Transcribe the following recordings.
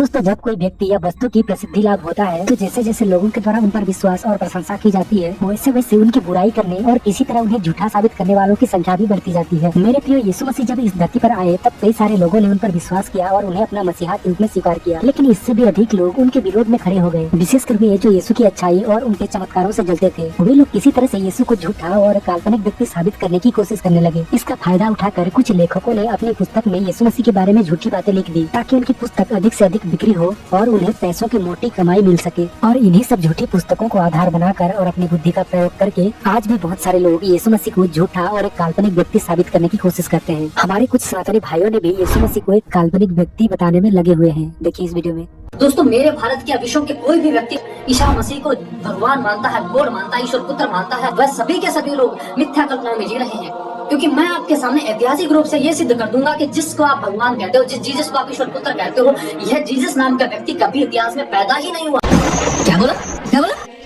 दोस्तों, जब कोई व्यक्ति या वस्तु की प्रसिद्धि लाभ होता है तो जैसे जैसे लोगों के द्वारा उन पर विश्वास और प्रशंसा की जाती है, वैसे वैसे उनकी बुराई करने और किसी तरह उन्हें झूठा साबित करने वालों की संख्या भी बढ़ती जाती है। मेरे प्रिय यीशु मसीह जब इस धरती पर आए तब कई सारे लोगों ने उन पर विश्वास किया और उन्हें अपना मसीहा के रूप में स्वीकार किया, लेकिन इससे भी अधिक लोग उनके विरोध में खड़े हो गए। विशेषकर वे जो यीशु की अच्छाई और उनके चमत्कारों से जलते थे, वे लोग किसी तरह से यीशु को झूठा और काल्पनिक व्यक्ति साबित करने की कोशिश करने लगे। इसका फायदा उठाकर कुछ लेखकों ने अपनी पुस्तक में यीशु मसीह के बारे में झूठी बातें लिख दी ताकि उनकी पुस्तक अधिक से अधिक बिक्री हो और उन्हें पैसों की मोटी कमाई मिल सके। और इन्हीं सब झूठी पुस्तकों को आधार बनाकर और अपनी बुद्धि का प्रयोग करके आज भी बहुत सारे लोग यीशु मसीह को झूठा और एक काल्पनिक व्यक्ति साबित करने की कोशिश करते हैं। हमारे कुछ सनातनी भाइयों ने भी यीशु मसीह को एक काल्पनिक व्यक्ति बताने में लगे हुए हैं। देखिए इस वीडियो में। दोस्तों, मेरे भारत के विश्व के कोई भी व्यक्ति ईसा मसीह को भगवान मानता है, गॉड मानता है, ईश्वर पुत्र मानता है, वह सभी के सभी लोग मिथ्या कल्पनाओं में जी रहे हैं। क्योंकि मैं आपके सामने ऐतिहासिक रूप से ये सिद्ध कर दूंगा कि जिसको आप भगवान कहते हो, जिस जीसस को आप ईश्वर पुत्र कहते हो, यह जीसस नाम का व्यक्ति कभी इतिहास में पैदा ही नहीं हुआ। क्या बोला?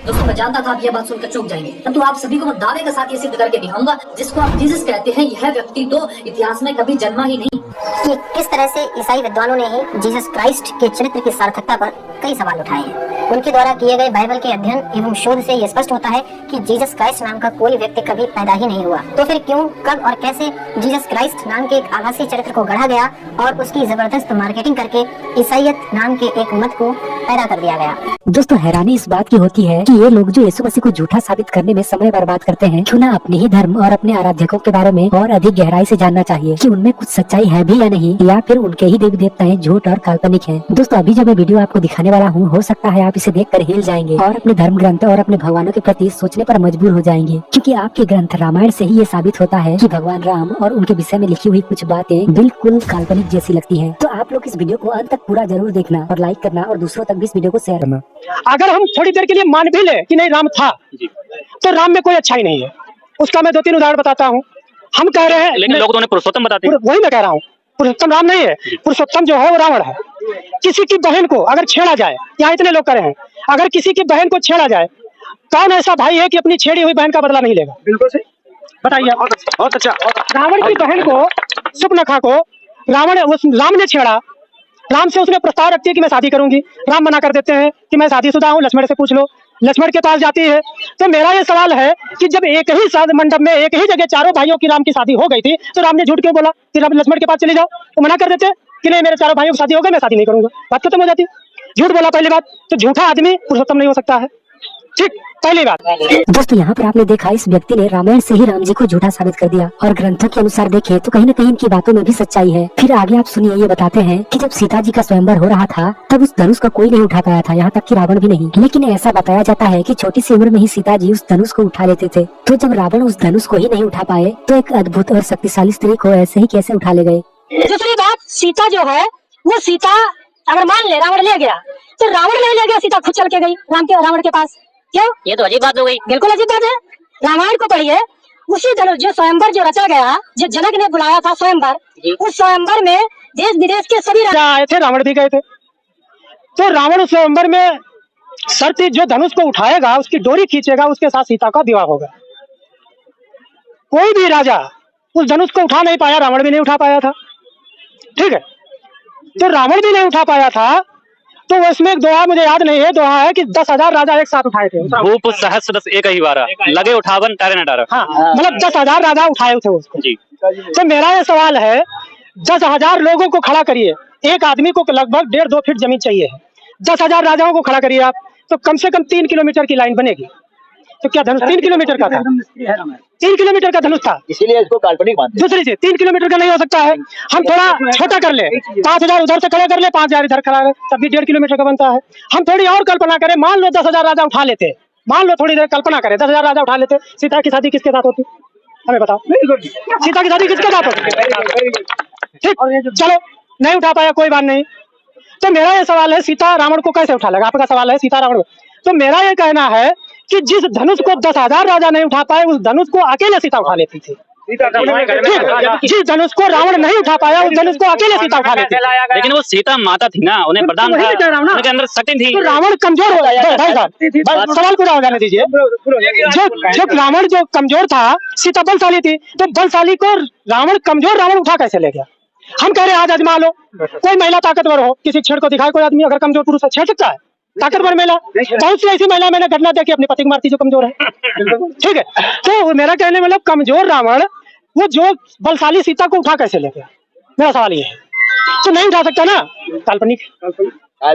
दोस्तों, मैं जानता था आप ये बात सुनकर चूक जाएंगे, परंतु आप सभी को मैं दावे के साथ ये सिद्ध करके दिखाऊंगा, जिसको आप जीसस कहते हैं, यह व्यक्ति तो इतिहास में कभी जन्मा ही नहीं। कि किस तरह से ईसाई विद्वानों ने ही जीसस क्राइस्ट के चरित्र की सार्थकता पर कई सवाल उठाए हैं। उनके द्वारा किए गए बाइबल के अध्ययन एवं शोध से यह स्पष्ट होता है कि जीसस क्राइस्ट नाम का कोई व्यक्ति कभी पैदा ही नहीं हुआ। तो फिर क्यों, कब और कैसे जीसस क्राइस्ट नाम के एक आभासी चरित्र को गढ़ा गया और उसकी जबरदस्त मार्केटिंग करके ईसाईयत नाम के एक मत को पैदा कर दिया गया। दोस्तों, हैरानी इस बात की होती है कि ये लोग जो यीशु मसीह को झूठा साबित करने में समय बर्बाद करते हैं, क्यों ना अपने ही धर्म और अपने आराधकों के बारे में और अधिक गहराई से जानना चाहिए कि उनमें कुछ सच्चाई है भी या नहीं, या फिर उनके ही देवी देवताएं झूठ और काल्पनिक हैं। दोस्तों, अभी जब मैं वीडियो आपको दिखाने वाला हूँ, हो सकता है आप इसे देखकर हिल जाएंगे और अपने धर्म ग्रंथ और अपने भगवानों के प्रति सोचने पर मजबूर हो जाएंगे, क्योंकि आपके ग्रंथ रामायण से ही ये साबित होता है कि भगवान राम और उनके विषय में लिखी हुई कुछ बातें बिल्कुल काल्पनिक जैसी लगती हैं। तो आप लोग इस वीडियो को अंत तक पूरा जरूर देखना और लाइक करना और दूसरों तक भी इस वीडियो को शेयर करना। अगर हम थोड़ी देर के लिए मान भी ले कि नहीं राम था, तो राम में कोई अच्छाई नहीं है। उसका मैं 2-3 उदाहरण बताता हूँ। हम कह रहे हैं, लेकिन लोग तो उन्हें पुरुषोत्तम बताते हैं। वही मैं कह रहा हूँ, पुरुषोत्तम राम नहीं है। पुरुषोत्तम जो है वो रावण है। किसी की बहन को अगर छेड़ा जाए, यहाँ इतने लोग कह रहे हैं, अगर किसी की बहन को छेड़ा जाए, कौन ऐसा भाई है कि अपनी छेड़ी हुई बहन का बदला नहीं लेगा? बिल्कुल सही, बताइए। बहुत अच्छा। रावण की बहन को, सुपनखा को राम ने छेड़ा। राम से उसने प्रस्ताव रखती है कि मैं शादी करूंगी। राम मना कर देते हैं कि मैं शादीशुदा हूँ, लक्ष्मण से पूछ लो। लक्ष्मण के पास जाती है। तो मेरा ये सवाल है कि जब एक ही शादी मंडप में एक ही जगह चारों भाइयों की राम की शादी हो गई थी, तो राम ने झूठ क्यों बोला कि लक्ष्मण के पास चले जाओ? तो मना कर देते कि नहीं, मेरे चारों भाइयों की शादी हो गई, मैं शादी नहीं करूंगा। बात खत्म हो जाती। झूठ बोला पहली बात। तो झूठा आदमी पुरुषोत्तम नहीं हो सकता है। ठीक, पहली बात। दोस्तों, यहाँ पर आपने देखा इस व्यक्ति ने रामायण से ही राम जी को झूठा साबित कर दिया और ग्रंथों के अनुसार देखें तो कहीं न कहीं इनकी बातों में भी सच्चाई है। फिर आगे आप सुनिए, ये बताते हैं कि जब सीता जी का स्वयंवर हो रहा था तब उस धनुष को कोई नहीं उठा पाया था, यहाँ तक कि रावण भी नहीं। लेकिन ऐसा बताया जाता है कि छोटी सी उम्र में ही सीता जी उस धनुष को उठा लेते थे। तो जब रावण उस धनुष को ही नहीं उठा पाए तो एक अद्भुत और शक्तिशाली स्त्री को ऐसे ही कैसे उठा ले गए? दूसरी बात, सीता जो है वो सीता अगर मान ले रावण ले गया, तो रावण नहीं ले गया, सीता खुद चल के गई रावण के पास। क्यों? ये तो अजीब बात हो गई। बिल्कुल अजीब बात है। रामायण को पढ़िए, उसी धनुष जो स्वयंवर जो रचा गया, जो जनक ने बुलाया था स्वयंवर, उस स्वयंवर में देश विदेश के सभी राजा आए थे, रावण भी गए थे। तो रावण उस स्वयंवर में शर्त जो धनुष को उठाएगा, उसकी डोरी खींचेगा, उसके साथ सीता का विवाह होगा। कोई भी राजा उस धनुष को उठा नहीं पाया, रावण भी नहीं उठा पाया था। ठीक है, तो रावण भी नहीं उठा पाया था, तो उसमें एक दोहा मुझे याद नहीं है, दोहा है कि 10,000 राजा एक साथ उठाए थे। भूप सहस्र एक ही बारा, लगे उठावन तारे न डारा। हाँ, मतलब 10,000 राजा उठाए थे उसको जी। तो मेरा ये सवाल है, 10,000 लोगों को खड़ा करिए, एक आदमी को लगभग 1.5-2 फीट जमीन चाहिए है। 10,000 राजाओं को खड़ा करिए आप, तो कम से कम 3 किलोमीटर की लाइन बनेगी। तो क्या धनुष 3 किलोमीटर का था? 3 किलोमीटर का धनुष था, इसीलिए इसको काल्पनिक मानते हैं। दूसरी चीज, 3 किलोमीटर का नहीं हो सकता है। हम थोड़ा छोटा कर ले, 5,000 उधर से खड़े कर ले, 5,000 इधर खड़ा है, तब भी 1.5 किलोमीटर का बनता है। हम थोड़ी और कल्पना करें, मान लो 10,000 राजा उठा लेते, मान लो थोड़ी देर कल्पना करें, 10,000 राजा उठा लेते, सीता की शादी किसके साथ होती? हमें बताओ, सीता की शादी किसके साथ होती? ठीक, चलो नहीं उठा पाया, कोई बात नहीं। तो मेरा ये सवाल है, सीता रावण को कैसे उठा लेगा? आपका सवाल है सीता रावण। तो मेरा ये कहना है कि जिस धनुष को 10,000 राजा नहीं उठा पाए, उस धनुष को अकेले सीता उठा लेती थी। जिस धनुष को रावण नहीं उठा पाया, उस धनुष को अकेले सीता उठा लेती थी। लेकिन वो सीता माता थी ना, उन्हें वरदान था, उनके अंदर शक्ति थी। तो रावण कमजोर हो गया। भाई साहब, सवाल पूरा हो जाने दीजिए। जो रावण जो कमजोर था, सीता बलशाली थी, तो बलशाली को रावण कमजोर रावण उठा कैसे ले गया? हम कह रहे हैं आज आजमा लो, कोई महिला ताकतवर हो, किसी छेड़ को दिखाए, कोई आदमी अगर कमजोर पुरुष है छेड़ सकता है, ताकतवर महिला, बहुत सी ऐसी महिला मैंने घटना देखी अपने पति को मारती जो कमजोर है, ठीक है। तो मेरा कहने मतलब कमजोर रावण वो जो बलशाली सीता को उठा कैसे ले गया, मेरा सवाल ये है। तो नहीं उठा सकता ना, काल्पनिक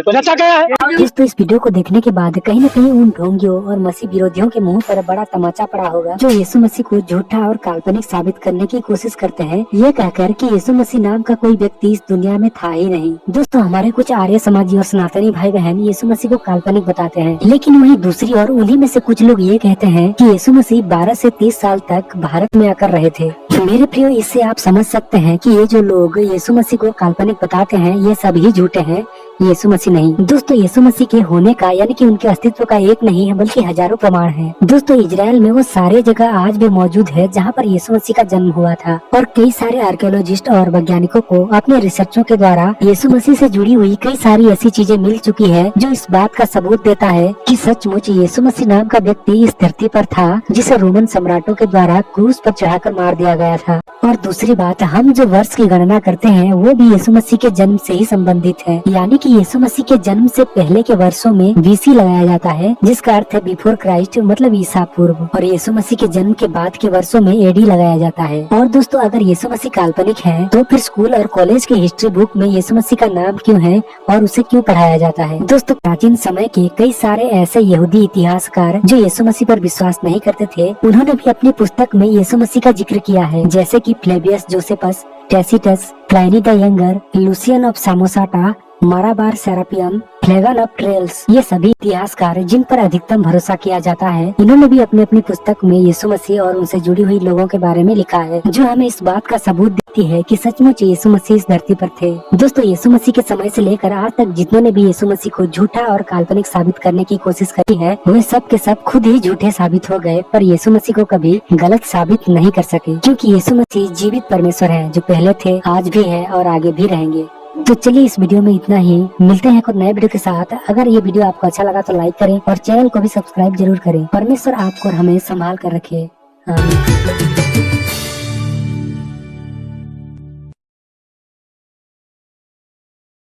रचा गया है। दोस्तों इस वीडियो को देखने के बाद कहीं न कहीं उन ढोंगियों और मसीह विरोधियों के मुंह पर बड़ा तमाचा पड़ा होगा जो यीशु मसीह को झूठा और काल्पनिक साबित करने की कोशिश करते हैं, ये कहकर कि यीशु मसीह नाम का कोई व्यक्ति इस दुनिया में था ही नहीं। दोस्तों हमारे कुछ आर्य समाजी और सनातनी भाई बहन यीशु मसीह को काल्पनिक बताते हैं, लेकिन वहीं दूसरी ओर उन्हीं में से कुछ लोग ये कहते हैं कि यीशु मसीह 12 से 30 साल तक भारत में आकर रहे थे। मेरे प्रियो, इससे आप समझ सकते हैं कि ये जो लोग यीशु मसीह को काल्पनिक बताते हैं ये सभी झूठे हैं, यीशु मसीह नहीं। दोस्तों यीशु मसीह के होने का यानी कि उनके अस्तित्व का एक नहीं है बल्कि हजारों प्रमाण हैं। दोस्तों इजराइल में वो सारे जगह आज भी मौजूद है जहाँ पर यीशु मसीह का जन्म हुआ था, और कई सारे आर्कियोलॉजिस्ट और वैज्ञानिकों को अपने रिसर्चों के द्वारा यीशु मसीह से जुड़ी हुई कई सारी ऐसी चीजें मिल चुकी है जो इस बात का सबूत देता है कि सचमुच यीशु मसीह नाम का व्यक्ति इस धरती पर था जिसे रोमन सम्राटों के द्वारा क्रूस पर चढ़ाकर मार दिया गया था। और दूसरी बात, हम जो वर्ष की गणना करते हैं वो भी यीशु मसीह के जन्म से ही संबंधित है, यानी कि यीशु मसीह के जन्म से पहले के वर्षों में बीसी लगाया जाता है जिसका अर्थ है बिफोर क्राइस्ट, मतलब ईसा पूर्व, और यीशु मसीह के जन्म के बाद के वर्षों में एडी लगाया जाता है। और दोस्तों अगर यीशु मसीह काल्पनिक है तो फिर स्कूल और कॉलेज की हिस्ट्री बुक में यीशु मसीह का नाम क्यों है और उसे क्यों पढ़ाया जाता है? दोस्तों प्राचीन समय के कई सारे ऐसे यहूदी इतिहासकार जो यीशु मसीह पर विश्वास नहीं करते थे, उन्होंने भी अपनी पुस्तक में यीशु मसीह का जिक्र किया है, जैसे कि Flavius Josephus, Tacitus, Pliny the younger, Lucian of Samosata, Mara bar Serapion, Phlegon of Tralles, ये सभी इतिहासकार जिन पर अधिकतम भरोसा किया जाता है, इन्होंने भी अपनी अपनी पुस्तक में यीशु मसीह और उनसे जुड़ी हुई लोगों के बारे में लिखा है, जो हमें इस बात का सबूत देती है कि सचमुच यीशु मसीह इस धरती पर थे। दोस्तों यीशु मसीह के समय से लेकर आज तक जितने ने भी यीशु मसीह को झूठा और काल्पनिक साबित करने की कोशिश करी है, वे सब के सब खुद ही झूठे साबित हो गए, पर यीशु मसीह को कभी गलत साबित नहीं कर सके, क्योंकि यीशु मसीह जीवित परमेश्वर है जो पहले थे, आज भी है और आगे भी रहेंगे। तो चलिए इस वीडियो में इतना ही, मिलते हैं कुछ नए वीडियो के साथ। अगर ये वीडियो आपको अच्छा लगा तो लाइक करें और चैनल को भी सब्सक्राइब जरूर करें। परमेश्वर आपको और हमें संभाल कर रखे। आमीन।